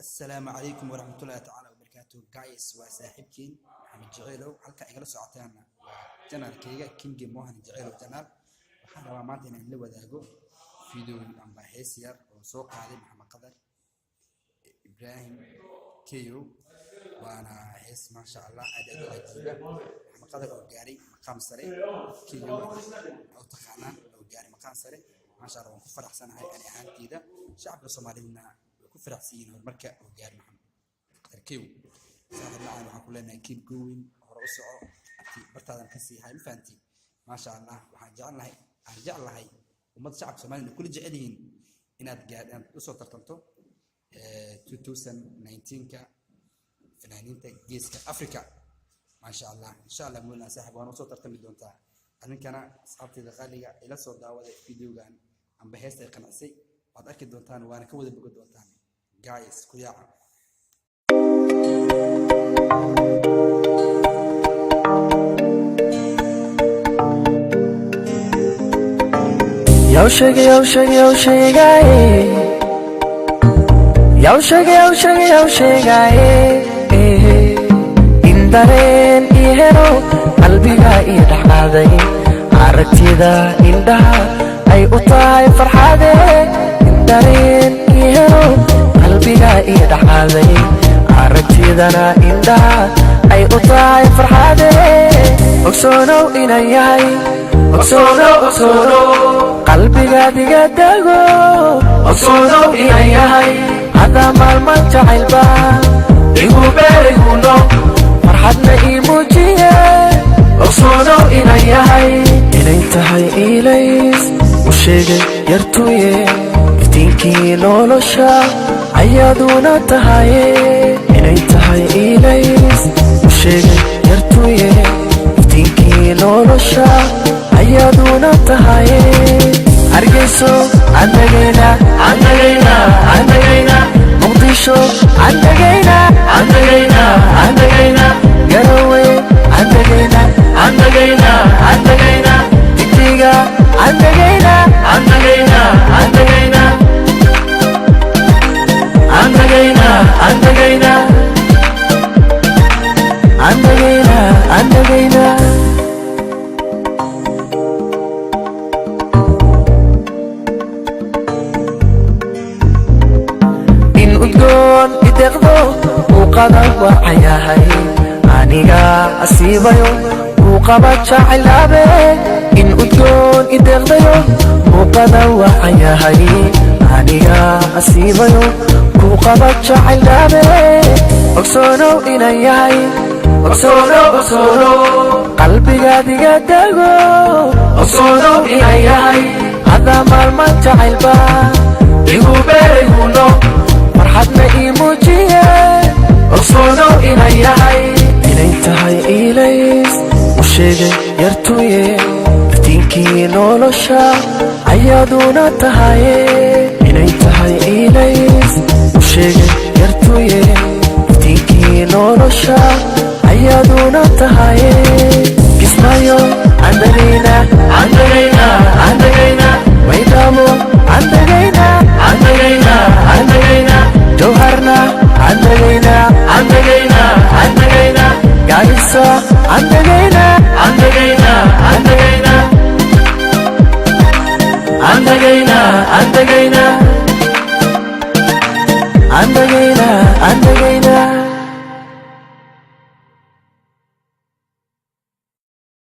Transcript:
السلام عليكم ورحمة الله تعالى وبركاته جايز وصاحبكين محمد جعيلو halka igala socotaan channelkayga King Mohan Jaceylo channel waxaan rabaa maanta inaan la wadaago video amba hees yar oo soo qaaday Maxamed Qadar Ibrahim Keyo waana hees ma sha Allah aad u cajiib Maxamed Qadar oo gaaray maqaam sare Keyo oo taqaanaan oo gaaray maqaam sare ma sha Allah waan ku faraxsanahay ani ahaantayda shacabka Soomaaliyeedna ku faraxsiin horumarka oo gaaray Maxamed Qadar Keyo saxibna waxaan ku leenahay keep going hor u soco bartaadan ka sii hay faanti ma sha Allah waxaan jeclahay ummad shacab Soomaaliyeed kulli jecel yihiin inaad gaadhaan u soo tartanto 2019 ka fanaaniinta geeska Afrika ma sha Allah insha Allah mulna saaxib waan u soo tartami doontaa aninkana asxaabtayda qaaliga ila soo daawaday videogan amba heestay qanacsay waad arki doontaan waana ka wada bogo doontaan guys ku yaaca Yo sheegay indareen ihero qalbiga ii dhaxaaday aragtida indhaha ay u tahay farxade indareen ihero qalbiga ii dhaxaaday aragtidana indhaha ay u tahay farxade ogsoonow inaan yahay ogsoono qalbiga diga dago ogsoonow inaan yahay hada maalmal jacaylba igu beeriguno farxadna ii muujiye ogsoonow inaan yahay inay tahay ilays u sheegay yartuye iftiinkii nolosha ayaaduna tahaye inay tahay ilays u sheegay yartuye iftiinkii nolosha ayaaduna tahaye hargeyso andagayna muqdisho andagayna garowe andagayna digdiga andagayna udgoon ideeqdo muuqada wacayahay aniga asiibayo muuqaba jacaylabe in udgoon ideeqdayo muuqada wacayahay aniga asiibayo muuqaba jacaylabe ogsoonow inaan yahay ogsoono qalbiga diga dago ogsoonow inaan yahay hada maalmal jacaylba igu beeriguno farxadna ii muujiye ogsoonow inaan yahay inay tahay ilays u sheegay yartuye iftiinkii nolosha ayaaduna tahaye inay tahay ilays u sheegay yartuye iftiinkii nolosha ayaaduna tahaye kismayo andagayna maydamo andagayna jawharna andagayna gaarisa andagayna andagayna